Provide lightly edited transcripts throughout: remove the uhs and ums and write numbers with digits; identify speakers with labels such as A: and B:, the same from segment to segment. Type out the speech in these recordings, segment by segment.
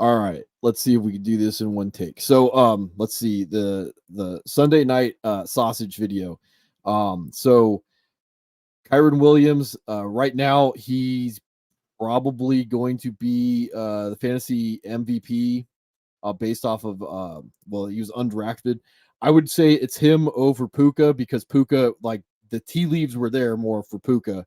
A: All right, let's see if we can do this in one take. So, let's see the Sunday night sausage video. So Kyren Williams, right now he's probably going to be the fantasy MVP based off of well, he was undrafted. I would say it's him over Puka because Puka, like the tea leaves were there more for Puka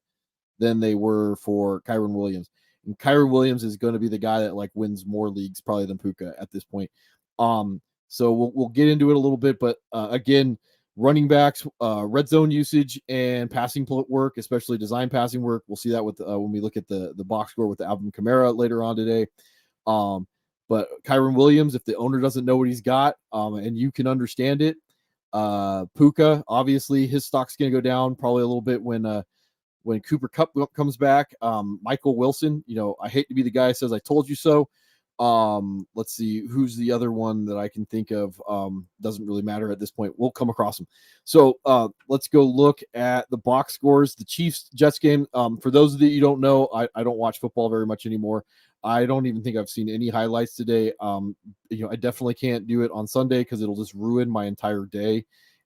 A: than they were for Kyren Williams. And Kyren Williams is going to be the guy that like wins more leagues probably than Puka at this point. So we'll get into it a little bit, but again, running backs, red zone usage and passing work, especially design passing work. We'll see that with when we look at the box score with the Alvin Kamara later on today. But Kyren Williams, if the owner doesn't know what he's got, and you can understand it, Puka, obviously his stock's going to go down probably a little bit when Cooper Kupp comes back. Michael Wilson, I hate to be the guy who says I told you so. Let's see who's the other one that I can think of. Doesn't really matter at this point. We'll come across them. So let's go look at the box scores. The Chiefs Jets game. For those of you don't know, I don't watch football very much anymore. I don't even think I've seen any highlights today. I definitely can't do it on Sunday because it'll just ruin my entire day.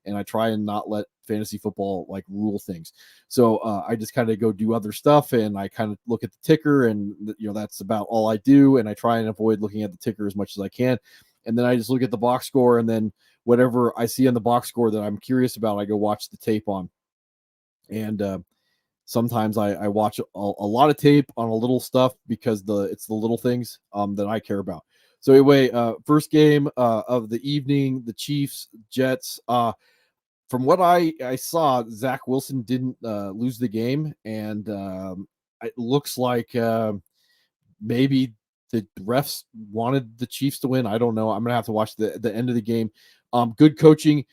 A: And I try and not let fantasy football like rule things. So I just kind of go do other stuff and I kind of look at the ticker and that's about all I do. And I try and avoid looking at the ticker as much as I can. And then I just look at the box score and then whatever I see on the box score that I'm curious about, I go watch the tape on. And sometimes I watch a lot of tape on a little stuff because it's the little things that I care about. So anyway, first game of the evening, the Chiefs Jets. From what I saw, Zach Wilson didn't lose the game, and it looks like maybe the refs wanted the Chiefs to win. I don't know. I'm gonna have to watch the end of the game. Good coaching.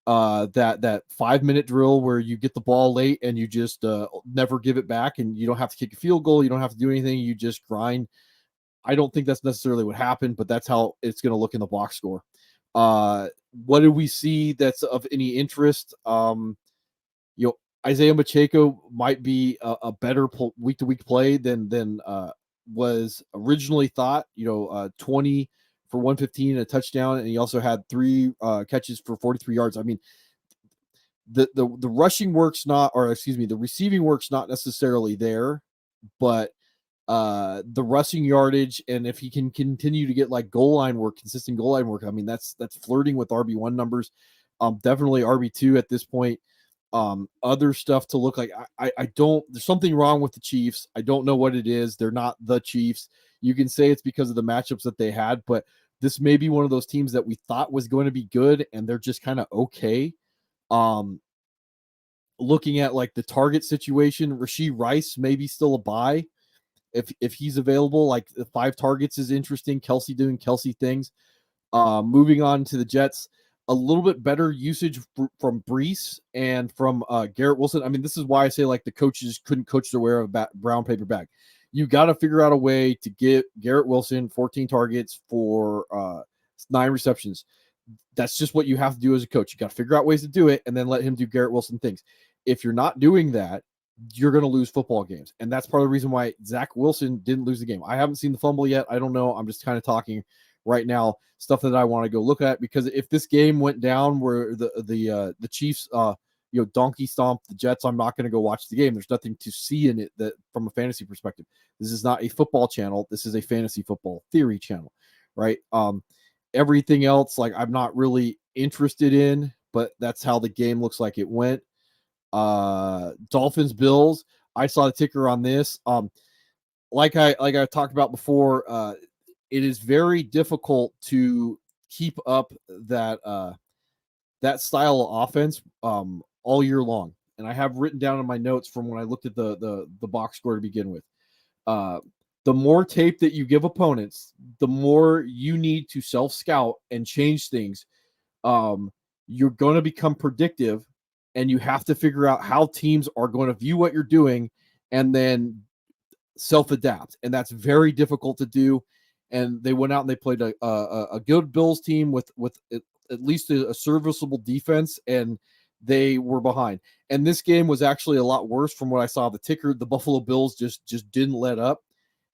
A: That 5-minute drill where you get the ball late and you just never give it back, and you don't have to kick a field goal. You don't have to do anything. You just grind. I don't think that's necessarily what happened, but that's how it's going to look in the box score. What did we see that's of any interest? Isaiah Pacheco might be a better week-to-week play than was originally thought. 20 for 115 and a touchdown, and he also had 3 catches for 43 yards. I mean, the rushing work's not, or excuse me, the receiving work's not necessarily there, but the rushing yardage, and if he can continue to get like consistent goal line work, I mean that's flirting with RB1 numbers. Definitely RB2 at this point. Other stuff to look like I don't, there's something wrong with the Chiefs. I don't know what it is. They're not the Chiefs. You can say it's because of the matchups that they had, but this may be one of those teams that we thought was going to be good and they're just kind of okay. Looking at like the target situation, Rashee Rice may be still a buy if he's available. Like the 5 targets is interesting. Kelsey doing Kelsey things. Moving on to the Jets, a little bit better usage from Brees and from Garrett Wilson. I mean, this is why I say like the coaches couldn't coach their way out of brown paper bag. You got to figure out a way to get Garrett Wilson 14 targets for 9 receptions. That's just what you have to do as a coach. You got to figure out ways to do it and then let him do Garrett Wilson things. If you're not doing that, you're going to lose football games. And that's part of the reason why Zach Wilson didn't lose the game. I haven't seen the fumble yet. I don't know. I'm just kind of talking right now, stuff that I want to go look at, because if this game went down where the Chiefs, donkey stomp the Jets, I'm not going to go watch the game. There's nothing to see in it that from a fantasy perspective. This is not a football channel. This is a fantasy football theory channel, right? Everything else, like I'm not really interested in, but that's how the game looks like it went. Dolphins Bills, I saw the ticker on this. Like I talked about before, it is very difficult to keep up that style of offense all year long. And I have written down in my notes from when I looked at the box score to begin with. The more tape that you give opponents, the more you need to self-scout and change things. You're going to become predictive, and you have to figure out how teams are going to view what you're doing and then self-adapt. And that's very difficult to do. And they went out and they played a good Bills team with at least a serviceable defense, and they were behind. And this game was actually a lot worse from what I saw. The ticker, the Buffalo Bills just didn't let up.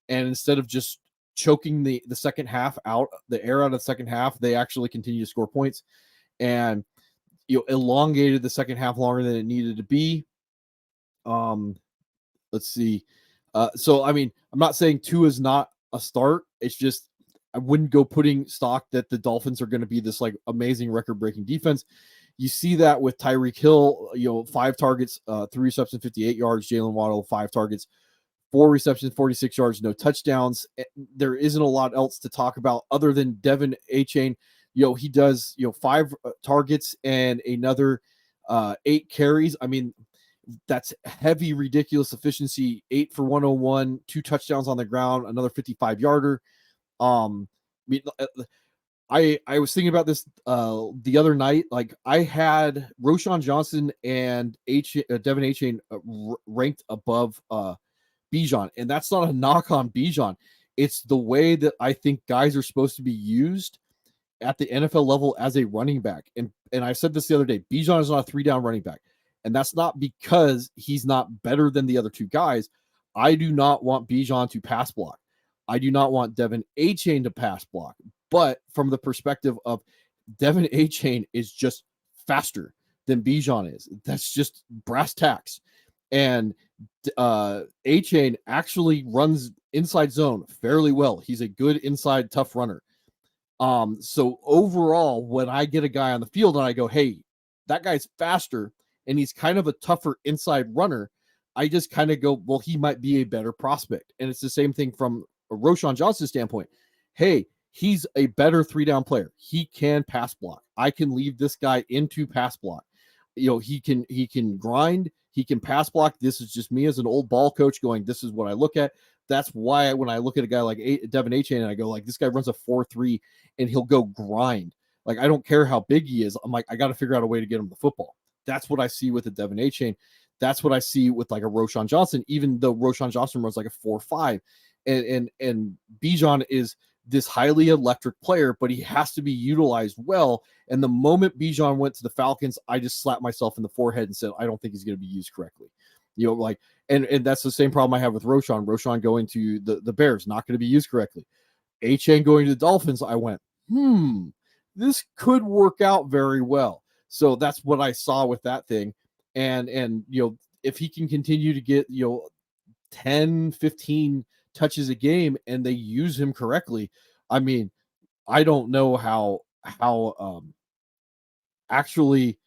A: And instead of just choking the second half out, the air out of the second half, they actually continue to score points, and elongated the second half longer than it needed to be. Let's see. So I mean, I'm not saying Tua is not a start. It's just I wouldn't go putting stock that the Dolphins are going to be this like amazing record-breaking defense. You see that with Tyreek Hill, 5 targets, 3 receptions, 58 yards. Jalen Waddle, 5 targets, 4 receptions, 46 yards, no touchdowns. There isn't a lot else to talk about other than Devin Achane. He does 5 targets and another 8 carries. I mean, that's heavy, ridiculous efficiency. 8 for 101, 2 touchdowns on the ground, another 55-yarder. I was thinking about this the other night. Like, I had Roschon Johnson and Devin Achane ranked above Bijan, and that's not a knock on Bijan. It's the way that I think guys are supposed to be used at the NFL level as a running back. And I said this the other day, Bijan is not a 3-down running back. And that's not because he's not better than the other 2 guys. I do not want Bijan to pass block. I do not want Devin Achane to pass block. But from the perspective of Devin Achane is just faster than Bijan is. That's just brass tacks. And Achane actually runs inside zone fairly well. He's a good inside tough runner. So overall, when I get a guy on the field and I go, hey, that guy's faster and he's kind of a tougher inside runner, I just kind of go, well, he might be a better prospect. And it's the same thing from a Roschon Johnson standpoint. Hey, he's a better 3-down player. He can pass block. I can leave this guy into pass block. He can grind. He can pass block. This is just me as an old ball coach going, this is what I look at. That's why when I look at a guy like Devin Achane and I go, like, this guy runs a 4.3 and he'll go grind. Like, I don't care how big he is. I'm like, I got to figure out a way to get him the football. That's what I see with the Devin Achane. That's what I see with like a Roschon Johnson, even though Roschon Johnson runs like a 4.5. And Bijan is this highly electric player, but he has to be utilized well. And the moment Bijan went to the Falcons, I just slapped myself in the forehead and said, I don't think he's going to be used correctly. And that's the same problem I have with Roschon. Roschon going to the Bears, not going to be used correctly. Achane going to the Dolphins, I went, this could work out very well. So that's what I saw with that thing. And if he can continue to get 10, 15 touches a game and they use him correctly, I mean, I don't know how actually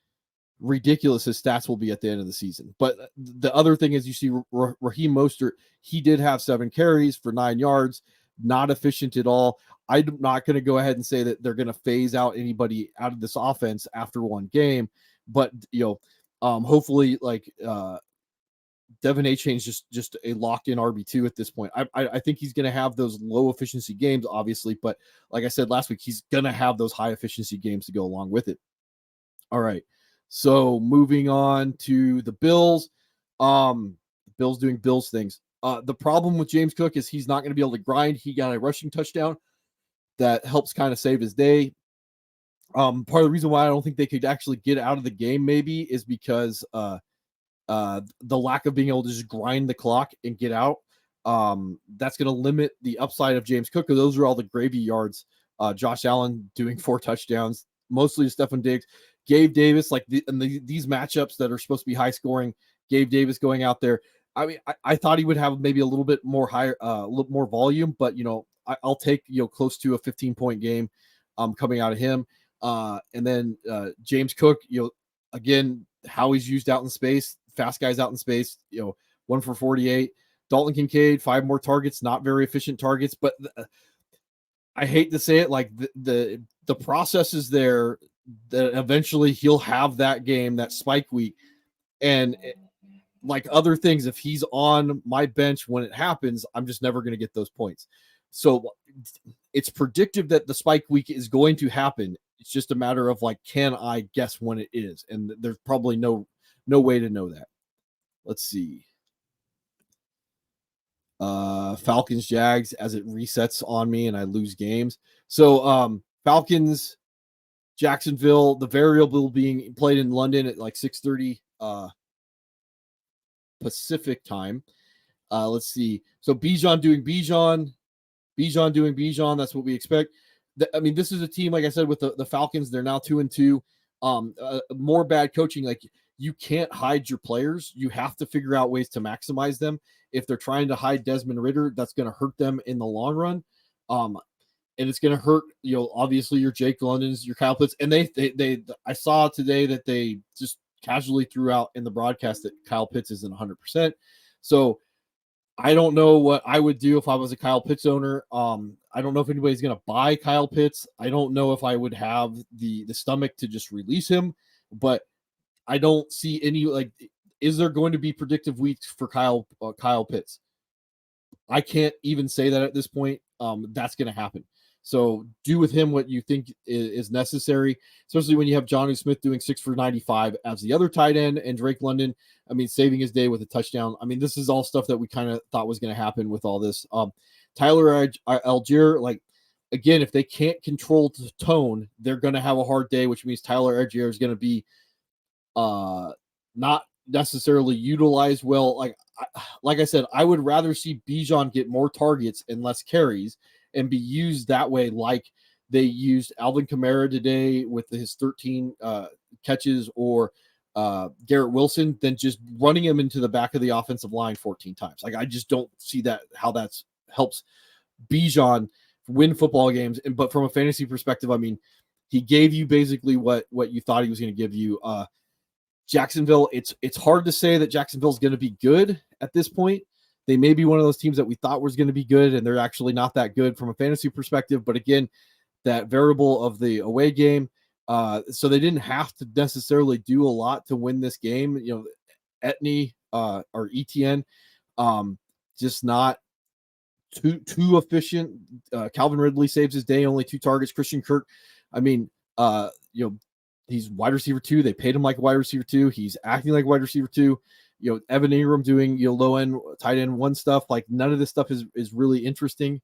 A: ridiculous his stats will be at the end of the season. But the other thing is, you see Raheem Mostert, he did have 7 carries for 9 yards, not efficient at all. I'm not going to go ahead and say that they're going to phase out anybody out of this offense after one game, but hopefully, like, Devin Achane is just a locked-in RB2 at this point. I think he's going to have those low-efficiency games, obviously, but like I said last week, he's going to have those high-efficiency games to go along with it. All right, so moving on to the Bills. Bills doing Bills things. The problem with James Cook is he's not going to be able to grind. He got a rushing touchdown that helps kind of save his day. Part of the reason why I don't think they could actually get out of the game maybe is because the lack of being able to just grind the clock and get out. That's going to limit the upside of James Cook. Those are all the gravy yards. Josh Allen doing 4 touchdowns, mostly to Stephon Diggs. Gabe Davis, like these matchups that are supposed to be high scoring, Gabe Davis going out there. I mean, I thought he would have maybe a little bit more higher, a little more volume, but I'll take close to a 15-point game coming out of him. And then James Cook, again, how he's used out in space, fast guys out in space, 1 for 48. Dalton Kincaid, 5 more targets, not very efficient targets, but I hate to say it, like the process is there that eventually he'll have that game, that spike week. And like other things, if he's on my bench when it happens, I'm just never going to get those points. So it's predictive that the spike week is going to happen. It's just a matter of like, can I guess when it is? And there's probably no way to know that. Let's see. Falcons Jags as it resets on me and I lose games. So Falcons Jacksonville, the variable being played in London at like 6:30 Pacific time. Let's see. So Bijan doing Bijan. Bijan doing Bijan. That's what we expect. I mean, this is a team, like I said, with the Falcons. They're now 2-2. More bad coaching. Like, you can't hide your players. You have to figure out ways to maximize them. If they're trying to hide Desmond Ridder, that's going to hurt them in the long run. And it's going to hurt, obviously your Jake Londons, your Kyle Pitts. And I saw today that they just casually threw out in the broadcast that Kyle Pitts isn't 100%. So I don't know what I would do if I was a Kyle Pitts owner. I don't know if anybody's going to buy Kyle Pitts. I don't know if I would have the stomach to just release him, but I don't see any, is there going to be predictive weeks for Kyle Pitts? I can't even say that at this point. That's going to happen. So do with him what you think is necessary, especially when you have Jonnu Smith doing 6 for 95 as the other tight end, and Drake London, saving his day with a touchdown. This is all stuff that we kind of thought was going to happen with all this. Tyler Algier, again, if they can't control the tone, they're going to have a hard day, which means Tyler Algier is going to be not necessarily utilized well. Like I said, I would rather see Bijan get more targets and less carries and be used that way, like they used Alvin Kamara today with his 13 catches, or Garrett Wilson, than just running him into the back of the offensive line 14 times. I just don't see how that helps Bijan win football games. But from a fantasy perspective, he gave you basically what you thought he was going to give you. Jacksonville, it's hard to say that Jacksonville's going to be good at this point. They may be one of those teams that we thought was going to be good, and they're actually not that good from a fantasy perspective. But again, that variable of the away game. So they didn't have to necessarily do a lot to win this game. Etney or ETN, just not too efficient. Calvin Ridley saves his day, only 2 targets. Christian Kirk, he's wide receiver 2. They paid him like a wide receiver 2. He's acting like a wide receiver 2. Evan Ingram doing low end tight end 1 stuff. None of this stuff is really interesting.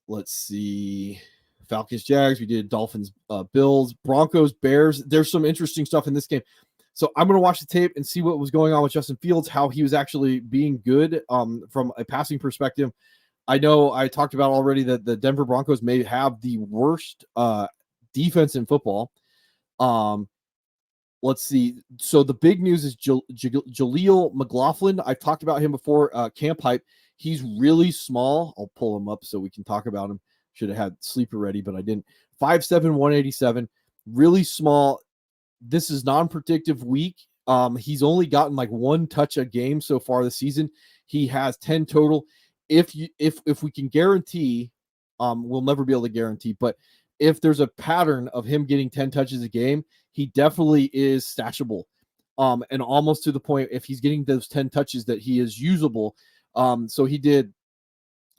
A: Let's see. Falcons, Jags. We did Dolphins, Bills, Broncos, Bears. There's some interesting stuff in this game. So I'm going to watch the tape and see what was going on with Justin Fields, how he was actually being good from a passing perspective. I know I talked about already that the Denver Broncos may have the worst defense in football. Let's see. So the big news is Jaleel McLaughlin. I've talked about him before. Camp Hype. He's really small. I'll pull him up so we can talk about him. Should have had sleeper ready, but I didn't. 5'7", 187. Really small. This is non-predictive week. He's only gotten 1 touch a game so far this season. He has 10 total. If we can guarantee, we'll never be able to guarantee, but if there's a pattern of him getting 10 touches a game, he definitely is stashable. And almost to the point, if he's getting those 10 touches, that he is usable. So he did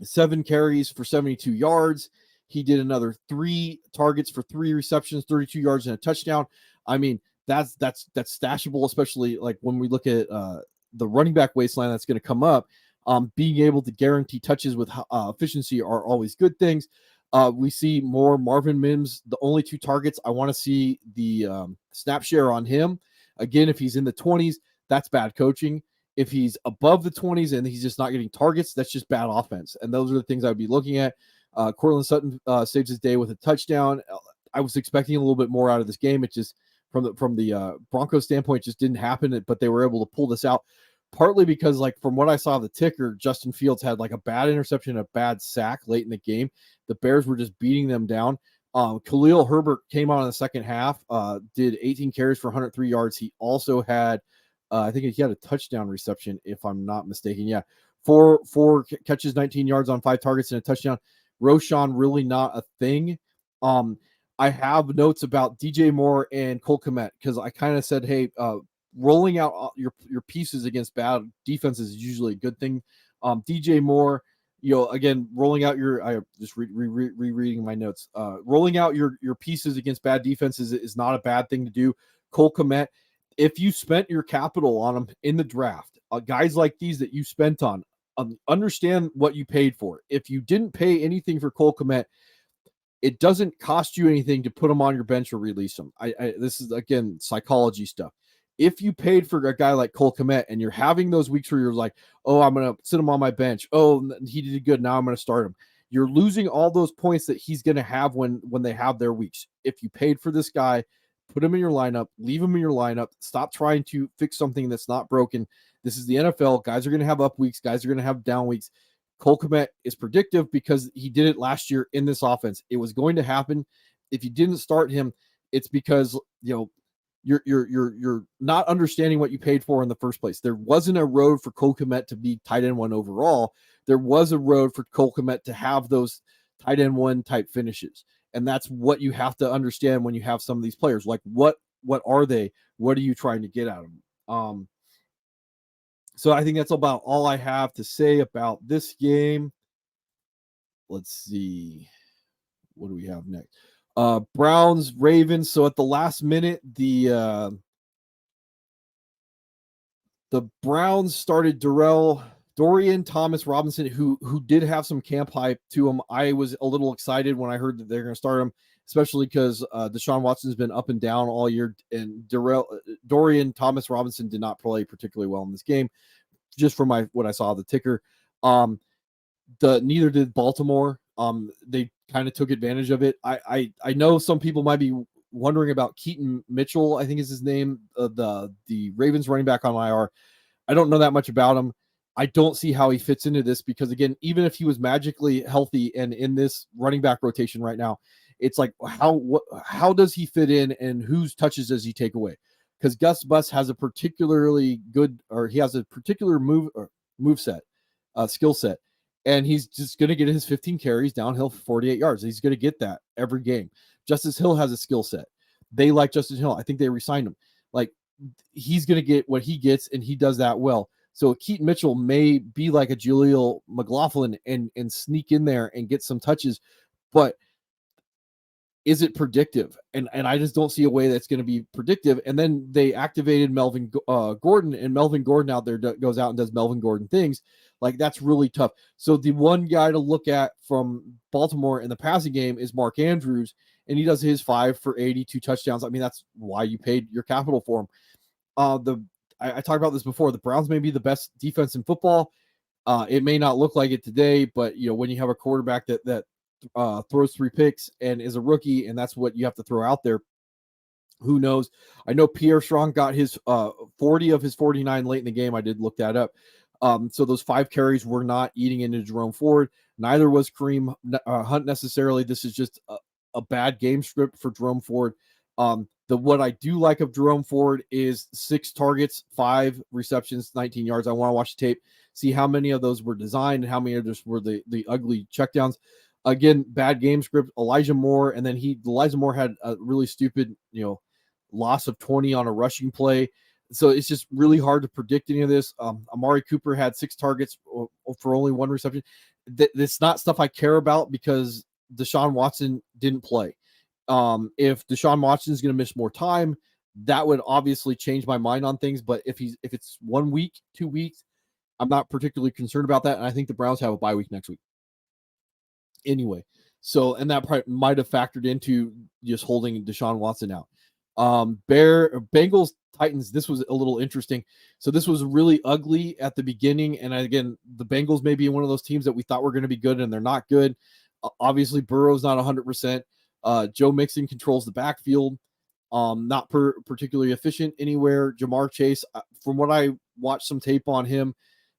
A: 7 carries for 72 yards. He did another 3 targets for 3 receptions, 32 yards and a touchdown. That's stashable, especially when we look at the running back wasteland that's going to come up. Being able to guarantee touches with efficiency are always good things. We see more Marvin Mims, the only 2 targets. I want to see the snap share on him. Again, if he's in the 20s, that's bad coaching. If he's above the 20s and he's just not getting targets, that's just bad offense. And those are the things I'd be looking at. Cortland Sutton saves his day with a touchdown. I was expecting a little bit more out of this game. It just, from the Broncos standpoint, just didn't happen, but they were able to pull this out. Partly because, from what I saw the ticker, Justin Fields had a bad interception, a bad sack late in the game. The Bears were just beating them down. Khalil Herbert came on in the second half, did 18 carries for 103 yards. He also had, I think he had a touchdown reception, if I'm not mistaken. Yeah, four catches, 19 yards on 5 targets and a touchdown. Roshan, really not a thing. I have notes about DJ Moore and Cole Kmet, because I kind of said, hey, rolling out your pieces against bad defenses is usually a good thing. DJ Moore, again, rolling out I just rereading my notes. Rolling out your pieces against bad defenses is not a bad thing to do. Cole Kmet, if you spent your capital on them in the draft, guys like these that you spent on, understand what you paid for. If you didn't pay anything for Cole Kmet, it doesn't cost you anything to put him on your bench or release him. This is, again, psychology stuff. If you paid for a guy like Cole Kmet and you're having those weeks where you're like, oh, I'm going to sit him on my bench. Oh, he did good. Now I'm going to start him. You're losing all those points that he's going to have when they have their weeks. If you paid for this guy, put him in your lineup, leave him in your lineup. Stop trying to fix something that's not broken. This is the NFL. Guys are going to have up weeks. Guys are going to have down weeks. Cole Kmet is predictive because he did it last year in this offense. It was going to happen. If you didn't start him, it's because, you're not understanding what you paid for in the first place. There wasn't a road for Cole Kmet to be tight end 1 overall. There was a road for Cole Kmet to have those tight end 1 type finishes. And that's what you have to understand when you have some of these players. Like, what are they? What are you trying to get out of them? So I think that's about all I have to say about this game. Let's see. What do we have next? Browns, Ravens. So at the last minute, the Browns started Dorian Thomas Robinson, who did have some camp hype to him. I was a little excited when I heard that they're going to start him, especially because Deshaun Watson's been up and down all year, and Dorian Thomas Robinson did not play particularly well in this game, just from what I saw of the ticker. Neither did Baltimore. They kind of took advantage of it. I know some people might be wondering about Keaton Mitchell, I think is his name, the Ravens running back on IR. I don't know that much about him. I don't see how he fits into this because, again, even if he was magically healthy and in this running back rotation right now, it's like, how does he fit in and whose touches does he take away? Because Gus Bus has a particularly good, or he has a particular move set, skill set, and he's just going to get his 15 carries downhill for 48 yards. He's going to get that every game. Justice Hill has a skill set. They like Justice Hill. I think they re-signed him. Like, he's going to get what he gets, and he does that well. So Keaton Mitchell may be like a Jaleel McLaughlin and sneak in there and get some touches, but is it predictive? And I just don't see a way that's going to be predictive. And then they activated Melvin Gordon, and Melvin Gordon out there goes out and does Melvin Gordon things. Like, that's really tough. So the one guy to look at from Baltimore in the passing game is Mark Andrews, and he does his 5 for 82 touchdowns. I mean, that's why you paid your capital for him. I talked about this before. The Browns may be the best defense in football. It may not look like it today, but when you have a quarterback that throws 3 picks and is a rookie, and that's what you have to throw out there, who knows? I know Pierre Strong got his 40 of his 49 late in the game. I did look that up. So those 5 carries were not eating into Jerome Ford. Neither was Kareem Hunt necessarily. This is just a bad game script for Jerome Ford. What I do like of Jerome Ford is 6 targets, 5 receptions, 19 yards. I want to watch the tape, see how many of those were designed and how many of those were the ugly checkdowns. Again, bad game script. Elijah Moore, and then Elijah Moore had a really stupid, loss of 20 on a rushing play. So it's just really hard to predict any of this. Amari Cooper had 6 targets for only 1 reception. That's not stuff I care about because Deshaun Watson didn't play. If Deshaun Watson is going to miss more time, that would obviously change my mind on things. But if it's 1 week, 2 weeks, I'm not particularly concerned about that. And I think the Browns have a bye week next week anyway. So, and that probably might have factored into just holding Deshaun Watson out. Bengals Titans. This was a little interesting. So this was really ugly at the beginning. And again, the Bengals may be one of those teams that we thought were going to be good and they're not good. Obviously Burrow's not 100%. Joe Mixon controls the backfield. Not particularly efficient anywhere. Jamar Chase, from what I watched some tape on him,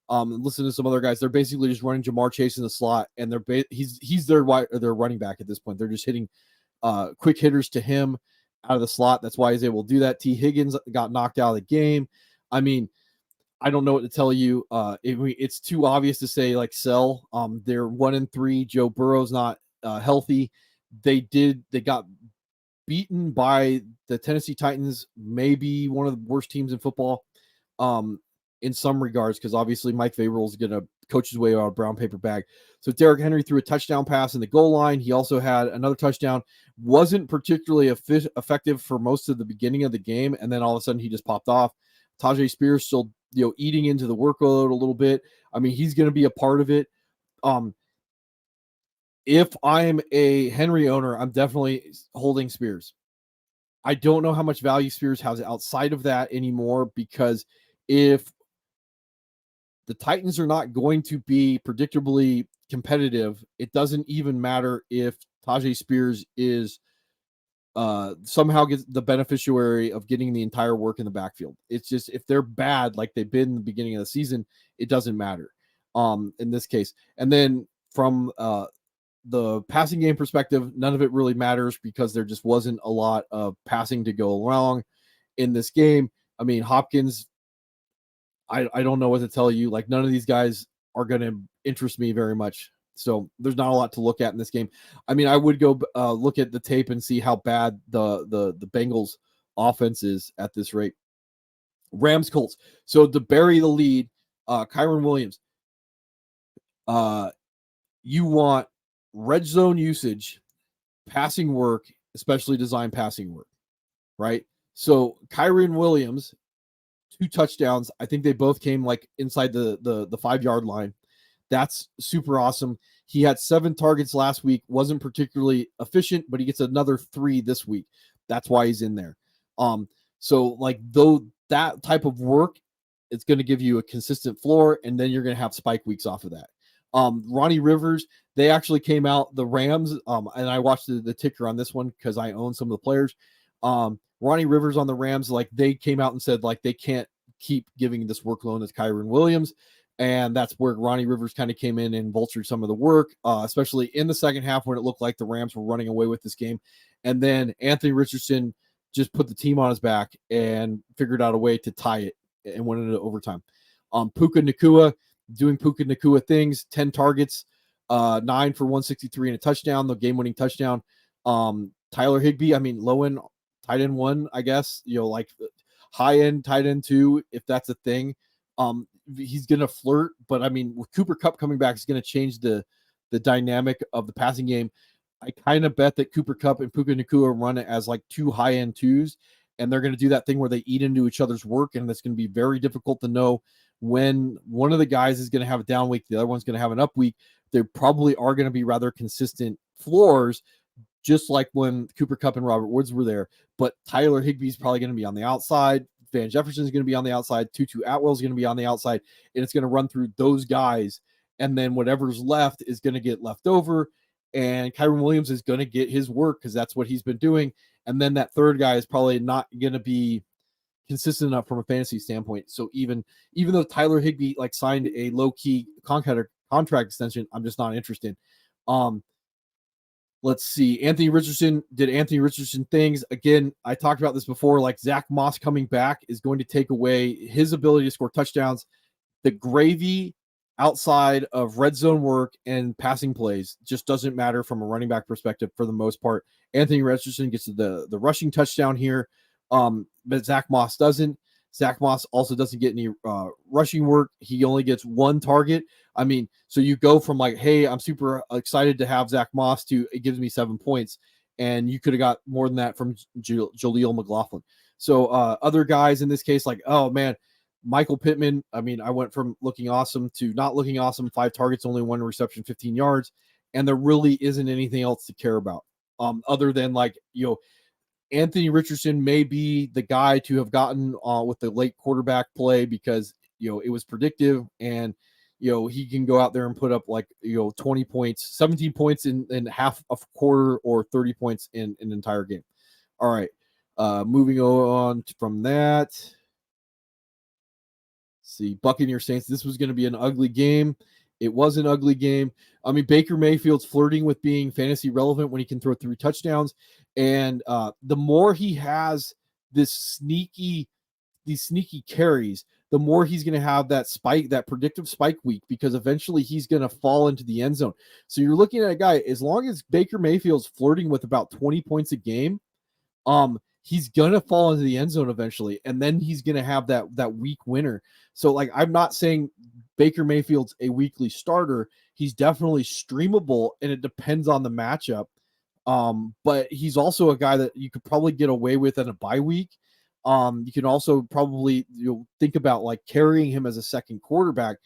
A: and listen to some other guys, they're basically just running Jamar Chase in the slot, and he's their running back at this point. They're just hitting quick hitters to him out of the slot. That's why he's able to do that. T. Higgins got knocked out of the game. I mean, I don't know what to tell you. It's too obvious to say like sell. They're 1-3. Joe Burrow's not healthy. They got beaten by the Tennessee Titans, maybe one of the worst teams in football. In some regards, because obviously Mike Vrabel is going to coach his way out of a brown paper bag. So Derrick Henry threw a touchdown pass in the goal line. He also had another touchdown. Wasn't particularly effective for most of the beginning of the game, and then all of a sudden he just popped off. Tajay Spears still eating into the workload a little bit. I mean, he's going to be a part of it. If I'm a Henry owner, I'm definitely holding Spears. I don't know how much value Spears has outside of that anymore, because if the Titans are not going to be predictably competitive, it doesn't even matter if Tajay Spears is somehow gets the beneficiary of getting the entire work in the backfield. It's just, if they're bad like they've been in the beginning of the season, it doesn't matter in this case. And then from the passing game perspective, none of it really matters because there just wasn't a lot of passing to go along in this game. I mean, Hopkins, I don't know what to tell you. Like, none of these guys are going to interest me very much. So there's not a lot to look at in this game. I mean, I would go look at the tape and see how bad the Bengals offense is at this rate. Rams Colts. So to bury the lead, Kyren Williams, you want red zone usage, passing work, especially design passing work, right? So Kyren Williams, 2 touchdowns. I think they both came like inside the 5-yard line. That's super awesome. He had 7 targets last week, wasn't particularly efficient, but he gets another 3 this week. That's why he's in there. So like, though, that type of work, it's going to give you a consistent floor, and then you're going to have spike weeks off of that. Ronnie Rivers, they actually came out, the Rams, and I watched the ticker on this one because I own some of the players. Ronnie Rivers on the Rams, like, they came out and said like they can't keep giving this workload to Kyren Williams. And that's where Ronnie Rivers kind of came in and vultured some of the work, especially in the second half when it looked like the Rams were running away with this game. And then Anthony Richardson just put the team on his back and figured out a way to tie it and went into overtime. Puka Nacua doing Puka Nacua things, 10 targets, 9 for 163 and a touchdown, the game-winning touchdown. Tyler Higbee, I mean, low-end tight end 1, I guess, like high-end tight end 2, if that's a thing. He's going to flirt, but I mean, with Cooper Kupp coming back, it's going to change the dynamic of the passing game. I kind of bet that Cooper Kupp and Puka Nacua run it as like 2 high-end 2s, and they're going to do that thing where they eat into each other's work, and that's going to be very difficult to know when one of the guys is going to have a down week, the other one's going to have an up week. There probably are going to be rather consistent floors, just like when Cooper Kupp and Robert Woods were there. But Tyler Higbee's probably going to be on the outside. Van Jefferson is going to be on the outside. Tutu Atwell is going to be on the outside, and it's going to run through those guys. And then whatever's left is going to get left over, and Kyren Williams is going to get his work because that's what he's been doing. And then that third guy is probably not going to be consistent enough from a fantasy standpoint. So even though Tyler Higbee like signed a low key contract extension, I'm just not interested. Let's see. Anthony Richardson did Anthony Richardson things. Again, I talked about this before. Like, Zach Moss coming back is going to take away his ability to score touchdowns. The gravy outside of red zone work and passing plays just doesn't matter from a running back perspective for the most part. Anthony Richardson gets the rushing touchdown here, but Zach Moss doesn't. Zach Moss also doesn't get any rushing work. He only gets 1 target. I mean, so you go from like, hey, I'm super excited to have Zach Moss to it gives me 7 points. And you could have got more than that from Jaleel McLaughlin. So other guys in this case, like, oh man, Michael Pittman. I mean, I went from looking awesome to not looking awesome. 5 targets, only 1 reception, 15 yards. And there really isn't anything else to care about other than like, Anthony Richardson may be the guy to have gotten with the late quarterback play because, it was predictive, and, he can go out there and put up like, 20 points, 17 points in half a quarter, or 30 points in an entire game. All right. Moving on from that. See, Buccaneer Saints. This was going to be an ugly game. It was an ugly game. I mean, Baker Mayfield's flirting with being fantasy relevant when he can throw 3 touchdowns. And the more he has these sneaky carries, the more he's going to have that spike, that predictive spike week, because eventually he's going to fall into the end zone. So you're looking at a guy, as long as Baker Mayfield's flirting with about 20 points a game, he's gonna fall into the end zone eventually, and then he's gonna have that weak winner. So like, I'm not saying Baker Mayfield's a weekly starter. He's definitely streamable, and it depends on the matchup. But he's also a guy that you could probably get away with in a bye week. You can also probably think about like carrying him as a second quarterback,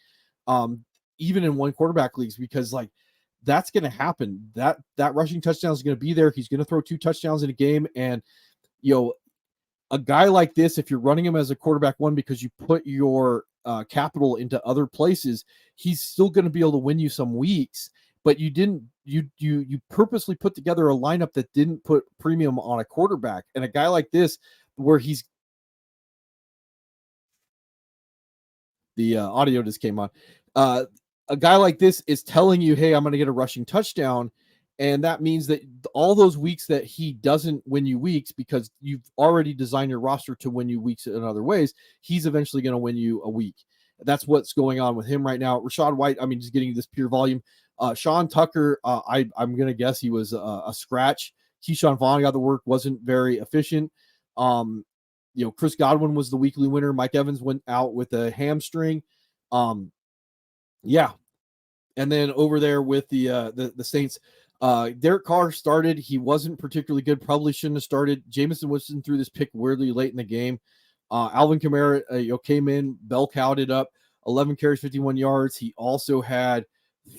A: even in 1 quarterback leagues, because like that's going to happen. That rushing touchdown is going to be there. He's going to throw 2 touchdowns in a game, and you know, a guy like this, if you're running him as a quarterback one because you put your capital into other places, he's still going to be able to win you some weeks. But you purposely put together a lineup that didn't put premium on a quarterback, and a guy like this, where he's the audio just came on. A guy like this is telling you, hey, I'm going to get a rushing touchdown. And that means that all those weeks that he doesn't win you weeks because you've already designed your roster to win you weeks in other ways, he's eventually going to win you a week. That's what's going on with him right now. Rashad White, I mean, just getting this pure volume. Sean Tucker, I'm going to guess he was a scratch. Keyshawn Vaughn got the work, wasn't very efficient. Chris Godwin was the weekly winner. Mike Evans went out with a hamstring. Yeah. And then over there with the Saints, Derek Carr started. He wasn't particularly good. Probably shouldn't have started. Jameson Winston threw this pick weirdly late in the game. Alvin Kamara came in, bell cowed it up, 11 carries, 51 yards. He also had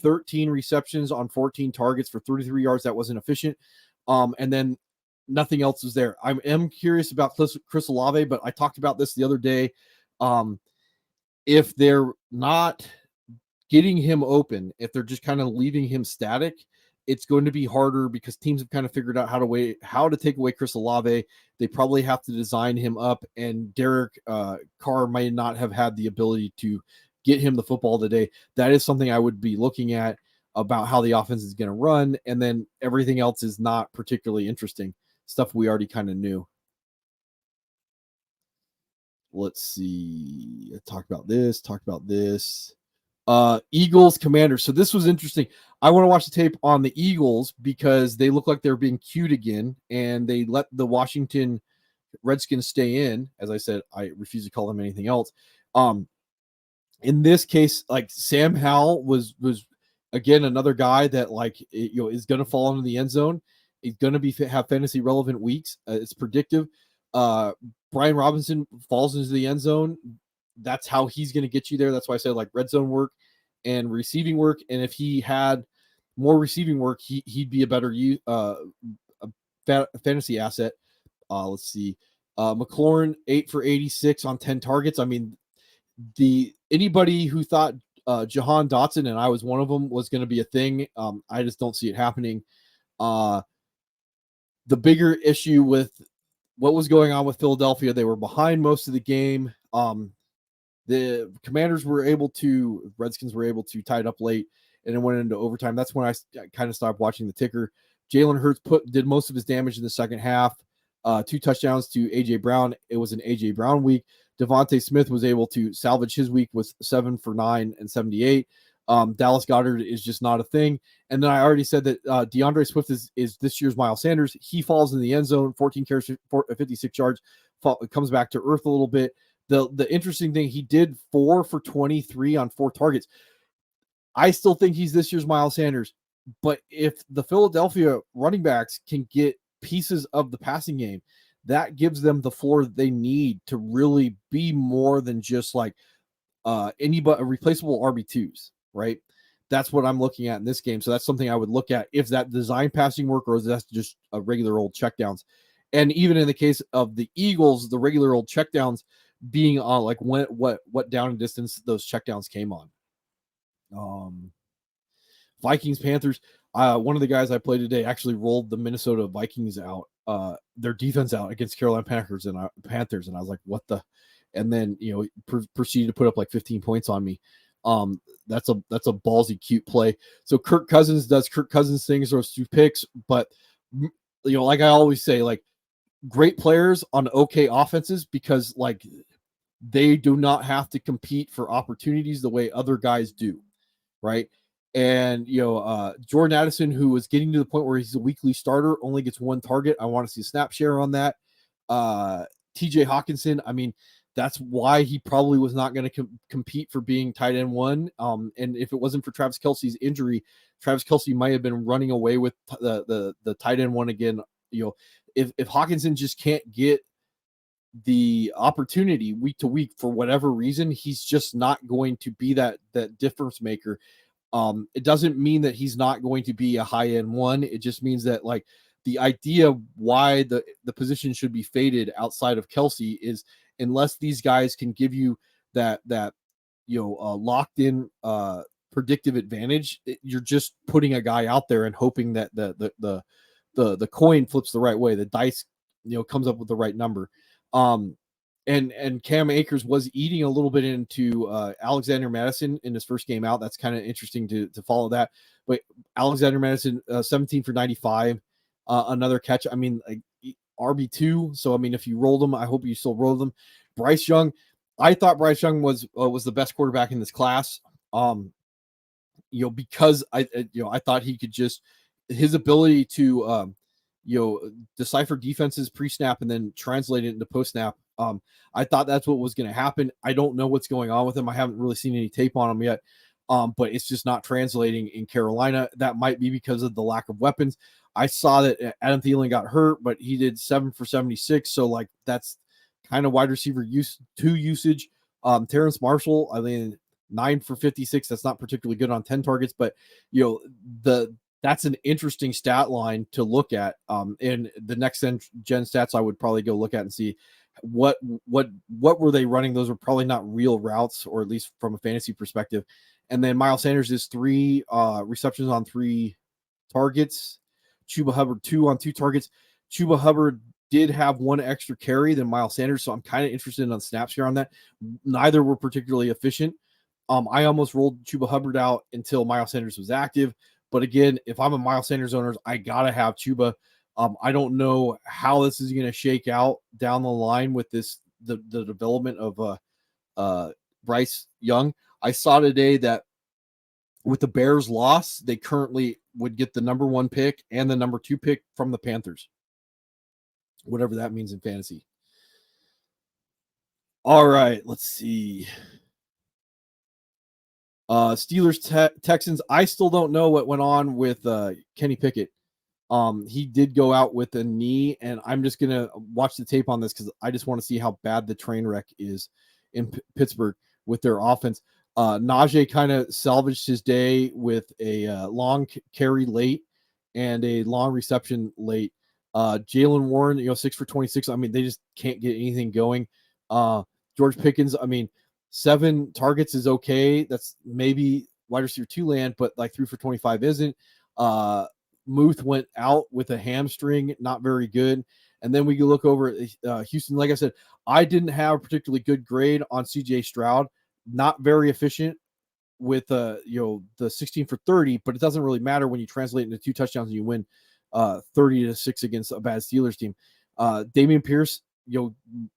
A: 13 receptions on 14 targets for 33 yards. That wasn't efficient. And then nothing else was there. I am curious about Chris Olave, but I talked about this the other day. If they're not getting him open, if they're just kind of leaving him static, it's going to be harder because teams have kind of figured out how to take away Chris Olave. They probably have to design him up, and Derek Carr may not have had the ability to get him the football today. That is something I would be looking at about how the offense is going to run, and then everything else is not particularly interesting. Stuff we already kind of knew. Let's see. Talk about this. Eagles Commanders. So this was interesting. I want to watch the tape on the Eagles because they look like they're being cued again, and they let the Washington Redskins stay in. As I said, I refuse to call them anything else. In this case, like Sam Howell was again another guy that is going to fall into the end zone. He's going to have fantasy relevant weeks. It's predictive. Brian Robinson falls into the end zone. That's how he's going to get you there. That's why I said like red zone work and receiving work. And if he had more receiving work, he'd be a better fantasy asset. Let's see. McLaurin 8 for 86 on 10 targets. I mean, anybody who thought Jahan Dotson, and I was one of them, was going to be a thing. I just don't see it happening. The bigger issue with what was going on with Philadelphia, they were behind most of the game. The Redskins were able to tie it up late, and it went into overtime. That's when I kind of stopped watching the ticker. Jalen Hurts did most of his damage in the second half. 2 touchdowns to A.J. Brown. It was an A.J. Brown week. Devontae Smith was able to salvage his week with 7 for 9 and 78. Dallas Goedert is just not a thing. And then I already said that DeAndre Swift is this year's Miles Sanders. He falls in the end zone, 14 carries, 56 yards, comes back to earth a little bit. The interesting thing, he did 4 for 23 on 4 targets. I still think he's this year's Miles Sanders. But if the Philadelphia running backs can get pieces of the passing game, that gives them the floor that they need to really be more than just like anybody replaceable RB2s, right? That's what I'm looking at in this game. So that's something I would look at, if that design passing work or is that just a regular old checkdowns. And even in the case of the Eagles, the regular old checkdowns being on like what down and distance those checkdowns came on. Vikings Panthers. One of the guys I played today actually rolled the Minnesota Vikings out, their defense out against Carolina Panthers, and I was like, what the? And then proceeded to put up like 15 points on me. That's a ballsy cute play. So Kirk Cousins does Kirk Cousins things, those 2 picks, but like I always say, like great players on okay offenses because like they do not have to compete for opportunities the way other guys do, right? And Jordan Addison, who was getting to the point where he's a weekly starter, only gets 1 target. I want to see a snap share on that. TJ Hawkinson, I mean, that's why he probably was not going to compete for being tight end 1. And if it wasn't for Travis Kelce's injury, Travis Kelce might have been running away with the tight end 1 again. If Hawkinson just can't get the opportunity week to week for whatever reason, he's just not going to be that difference maker. It doesn't mean that he's not going to be a high end 1. It just means that like the idea why the position should be faded outside of Kelsey is unless these guys can give you that locked in predictive advantage, you're just putting a guy out there and hoping that the coin flips the right way, the dice comes up with the right number. And Cam Akers was eating a little bit into Alexander Madison in his first game out. That's kind of interesting to follow that. But Alexander Madison, 17 for 95, another catch. I mean, like RB2. So I mean, if you rolled them, I hope you still rolled them. Bryce Young, I thought Bryce Young was the best quarterback in this class. Because I thought he could just his ability to decipher defenses pre-snap and then translate it into post-snap. I thought that's what was going to happen. I don't know what's going on with him. I haven't really seen any tape on him yet. But it's just not translating in Carolina. That might be because of the lack of weapons. I saw that Adam Thielen got hurt, but he did 7 for 76. So like that's kind of wide receiver usage. Terrence Marshall, I mean, 9 for 56. That's not particularly good on 10 targets, but that's an interesting stat line to look at. And the next gen stats I would probably go look at and see what were they running. Those were probably not real routes, or at least from a fantasy perspective. And then Miles Sanders is 3 receptions on 3 targets. Chuba Hubbard 2 on 2 targets. Chuba Hubbard did have 1 extra carry than Miles Sanders, so I'm kind of interested in snaps here on that. Neither were particularly efficient. I almost rolled Chuba Hubbard out until Miles Sanders was active. But again, if I'm a Miles Sanders owner, I got to have Chuba. I don't know how this is going to shake out down the line with the development of Bryce Young. I saw today that with the Bears loss, they currently would get the number 1 pick and the number 2 pick from the Panthers, whatever that means in fantasy. All right, let's see. Steelers Texans. I still don't know what went on with Kenny Pickett. He did go out with a knee, and I'm just gonna watch the tape on this because I just want to see how bad the train wreck is in Pittsburgh with their offense. Najee kind of salvaged his day with a long carry late and a long reception late. Jalen Warren, 6 for 26. I mean, they just can't get anything going. George Pickens, I mean, 7 targets is okay. That's maybe wide receiver 2 land, but like 3 for 25 isn't. Muth went out with a hamstring, not very good. And then we can look over at Houston. Like I said, I didn't have a particularly good grade on CJ Stroud. Not very efficient with the 16 for 30, but it doesn't really matter when you translate into 2 touchdowns and you win 30-6 against a bad Steelers team. Dameon Pierce,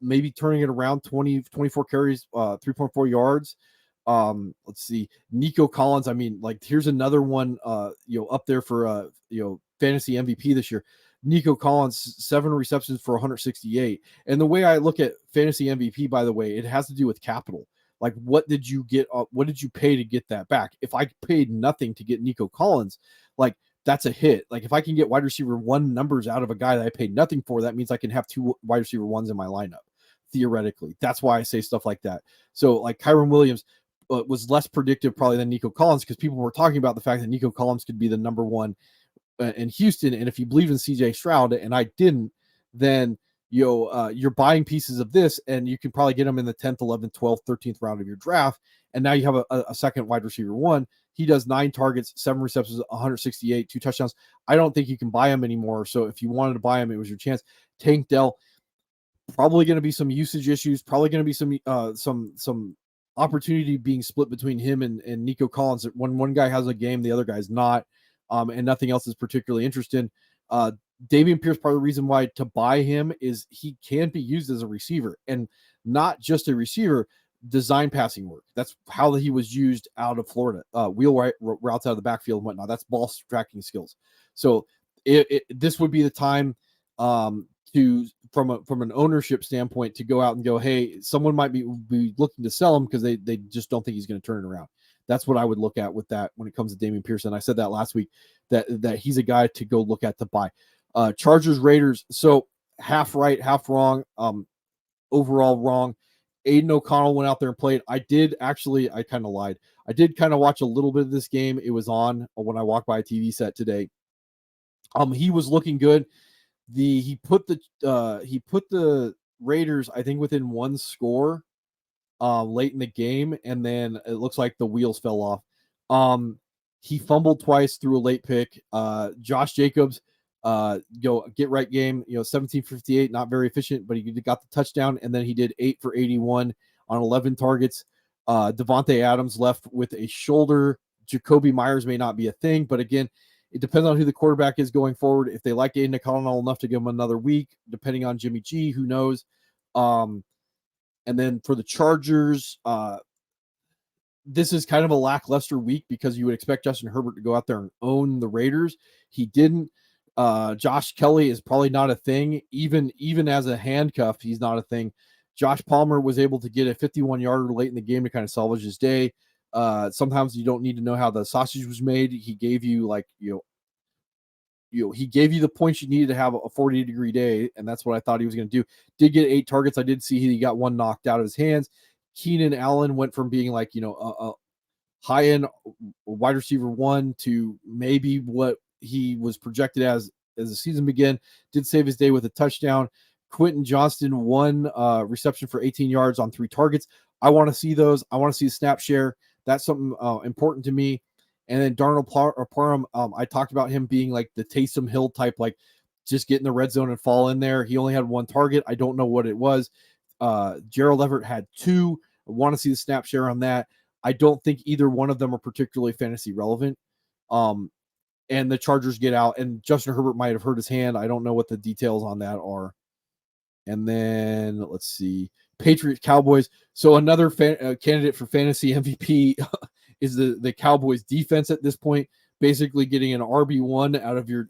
A: maybe turning it around, 24 carries, 3.4 yards. Let's see, Nico Collins. I mean, like, here's another one, up there for fantasy MVP this year. Nico Collins, 7 receptions for 168. And the way I look at fantasy MVP, by the way, it has to do with capital. Like, what did you get? What did you pay to get that back? If I paid nothing to get Nico Collins, like, that's a hit. Like, if I can get wide receiver 1 numbers out of a guy that I paid nothing for, that means I can have 2 wide receiver 1s in my lineup, theoretically. That's why I say stuff like that. So, like, Kyren Williams was less predictive probably than Nico Collins, because people were talking about the fact that Nico Collins could be the number 1 in Houston. And if you believe in CJ Stroud, and I didn't, then you're buying pieces of this, and you can probably get them in the 10th, 11th, 12th, 13th round of your draft. And now you have a second wide receiver 1. He does 9 targets, 7 receptions, 168, 2 touchdowns. I don't think you can buy him anymore. So if you wanted to buy him, it was your chance. Tank Dell, probably going to be some usage issues, probably going to be some opportunity being split between him and Nico Collins. When one guy has a game, the other guy's not, and nothing else is particularly interesting. Dameon Pierce, part of the reason why to buy him is he can be used as a receiver, and not just a receiver, design passing work. That's how he was used out of Florida. Wheel routes out of the backfield and whatnot. That's ball tracking skills. So this would be the time to, from an ownership standpoint, to go out and go, hey, someone might be looking to sell him because they just don't think he's going to turn it around. That's what I would look at with that when it comes to Dameon Pierce. And I said that last week, that he's a guy to go look at to buy. Chargers Raiders. So half right, half wrong. Overall wrong. Aiden O'Connell went out there and played. I kind of lied. I did kind of watch a little bit of this game. It was on when I walked by a TV set today. He was looking good. He put the Raiders, I think, within one score late in the game, and then it looks like the wheels fell off. He fumbled twice through a late pick. Josh Jacobs, get right game, 17-58, not very efficient, but he got the touchdown, and then he did 8 for 81 on 11 targets. Devontae Adams left with a shoulder. Jacoby Myers may not be a thing, but again, it depends on who the quarterback is going forward. If they like Aiden O'Connell enough to give him another week, depending on Jimmy G, who knows? And then for the Chargers, this is kind of a lackluster week because you would expect Justin Herbert to go out there and own the Raiders. He didn't. Josh Kelly is probably not a thing. Even as a handcuff, he's not a thing. Josh Palmer was able to get a 51-yarder late in the game to kind of salvage his day. Sometimes you don't need to know how the sausage was made. He gave you he gave you the points you needed to have a 40-degree day, and that's what I thought he was going to do. Did get 8 targets. I did see he got one knocked out of his hands. Keenan Allen went from being like, a high-end wide receiver 1 to maybe what he was projected as the season began. Did save his day with a touchdown. Quentin Johnston, 1 reception for 18 yards on 3 targets. I want to see those. I want to see the snap share. That's something important to me. And then Darnell Parham, I talked about him being like the Taysom Hill type, like just get in the red zone and fall in there. He only had 1 target. I don't know what it was. Gerald Everett had 2. I want to see the snap share on that. I don't think either one of them are particularly fantasy relevant. And the Chargers get out, and Justin Herbert might have hurt his hand. I don't know what the details on that are. And then let's see, Patriots Cowboys. So another candidate for fantasy MVP is the Cowboys defense at this point, basically getting an RB1 out of your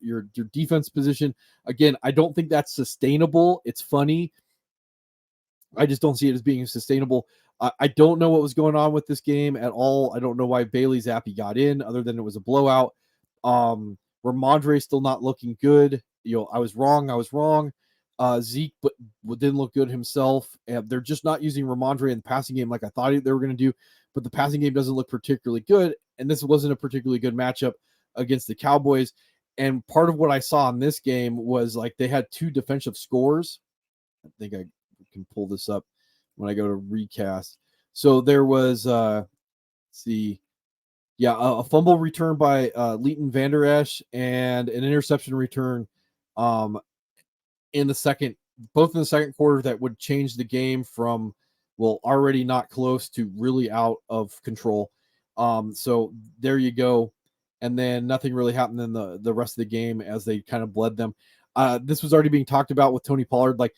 A: defense position. Again, I don't think that's sustainable. It's funny. I just don't see it as being sustainable. I don't know what was going on with this game at all. I don't know why Bailey Zappi got in, other than it was a blowout. Ramondre still not looking good. I was wrong. Zeke but didn't look good himself. And they're just not using Ramondre in the passing game like I thought they were going to do. But the passing game doesn't look particularly good. And this wasn't a particularly good matchup against the Cowboys. And part of what I saw in this game was like they had 2 defensive scores. I think I can pull this up when I go to recast. So there was a fumble return by Leighton Vander Esch and an interception return in the second quarter that would change the game from already not close to really out of control. So there you go. And then nothing really happened in the rest of the game as they kind of bled them. This was already being talked about with Tony Pollard. Like,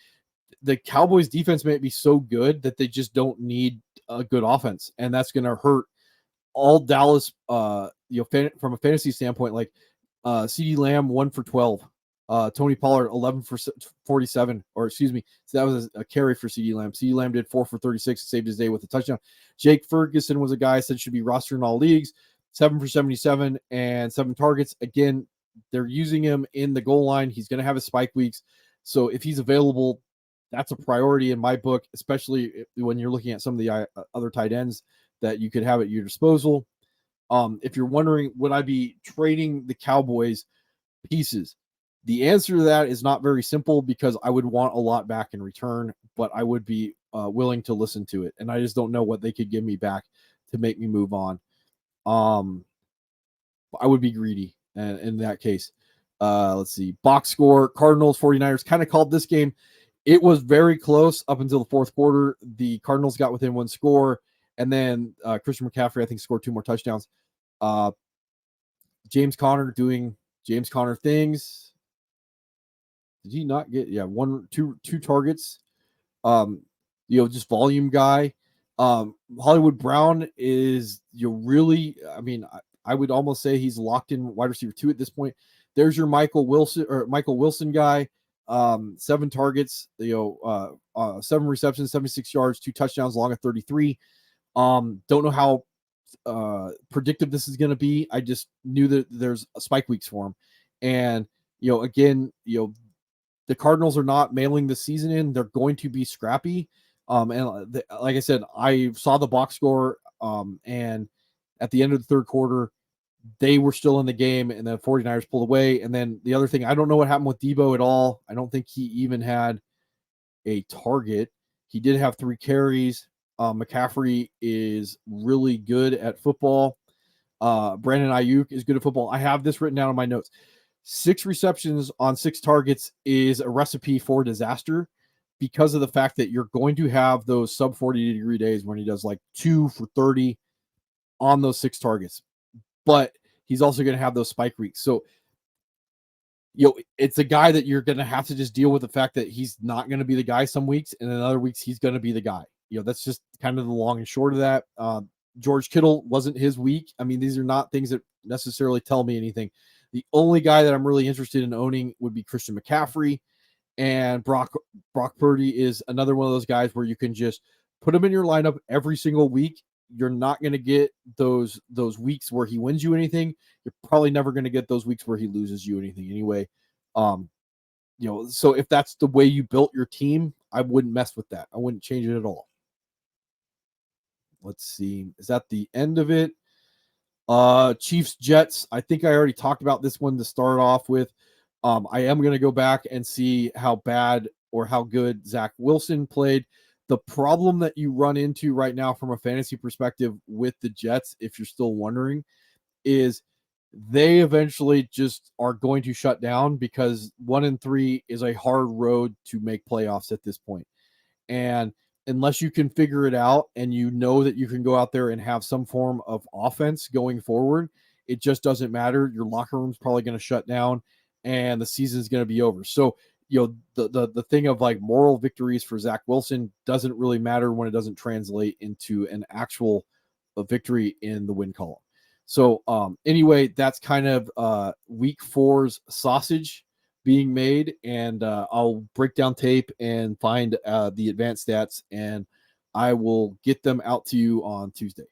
A: the Cowboys defense may be so good that they just don't need a good offense. And that's going to hurt all Dallas, from a fantasy standpoint. Like, CeeDee Lamb 1 for 12, Tony Pollard 11 for 47, or excuse me. So that was a carry for CeeDee Lamb. CeeDee Lamb did 4 for 36, saved his day with a touchdown. Jake Ferguson was a guy I said should be rostered in all leagues, 7 for 77 and 7 targets. Again, they're using him in the goal line. He's going to have his spike weeks. So if he's available, that's a priority in my book, especially when you're looking at some of the other tight ends that you could have at your disposal. If you're wondering, would I be trading the Cowboys pieces? The answer to that is not very simple, because I would want a lot back in return, but I would be willing to listen to it. And I just don't know what they could give me back to make me move on. I would be greedy in that case. Let's see. Box score, Cardinals, 49ers. Kind of called this game. It was very close up until the 4th quarter. The Cardinals got within 1 score, and then Christian McCaffrey, I think, scored 2 more touchdowns. James Conner doing James Conner things. Did he not get 2 targets? Just volume guy. Hollywood Brown is I would almost say he's locked in wide receiver 2 at this point. There's your Michael Wilson guy. 7 targets, 7 receptions, 76 yards, 2 touchdowns, long at 33. Don't know how predictive this is going to be. I just knew that there's spike weeks for him. And, again, the Cardinals are not mailing the season in. They're going to be scrappy. Like I said, I saw the box score, and at the end of the 3rd quarter, they were still in the game, and the 49ers pulled away. And then the other thing, I don't know what happened with Debo at all. I don't think he even had a target. He did have 3 carries. McCaffrey is really good at football. Brandon Ayuk is good at football. I have this written down in my notes. 6 receptions on 6 targets is a recipe for disaster because of the fact that you're going to have those sub 40-degree days when he does like 2 for 30 on those 6 targets. But he's also going to have those spike weeks. So, it's a guy that you're going to have to just deal with the fact that he's not going to be the guy some weeks, and then other weeks he's going to be the guy. That's just kind of the long and short of that. George Kittle wasn't his week. I mean, these are not things that necessarily tell me anything. The only guy that I'm really interested in owning would be Christian McCaffrey, and Brock Purdy is another one of those guys where you can just put him in your lineup every single week. You're not going to get those weeks where he wins you anything. You're probably never going to get those weeks where he loses you anything anyway. So if that's the way you built your team, I wouldn't mess with that. I wouldn't change it at all. Let's see. Is that the end of it? Chiefs Jets. I think I already talked about this one to start off with. I am going to go back and see how bad or how good Zach Wilson played. The problem that you run into right now from a fantasy perspective with the Jets, if you're still wondering, is they eventually just are going to shut down because 1-3 is a hard road to make playoffs at this point. And unless you can figure it out and you know that you can go out there and have some form of offense going forward, it just doesn't matter. Your locker room's probably going to shut down and the season's going to be over. So, the thing of like moral victories for Zach Wilson doesn't really matter when it doesn't translate into an actual victory in the win column. So anyway, that's kind of week 4's sausage being made, and I'll break down tape and find the advanced stats, and I will get them out to you on Tuesday.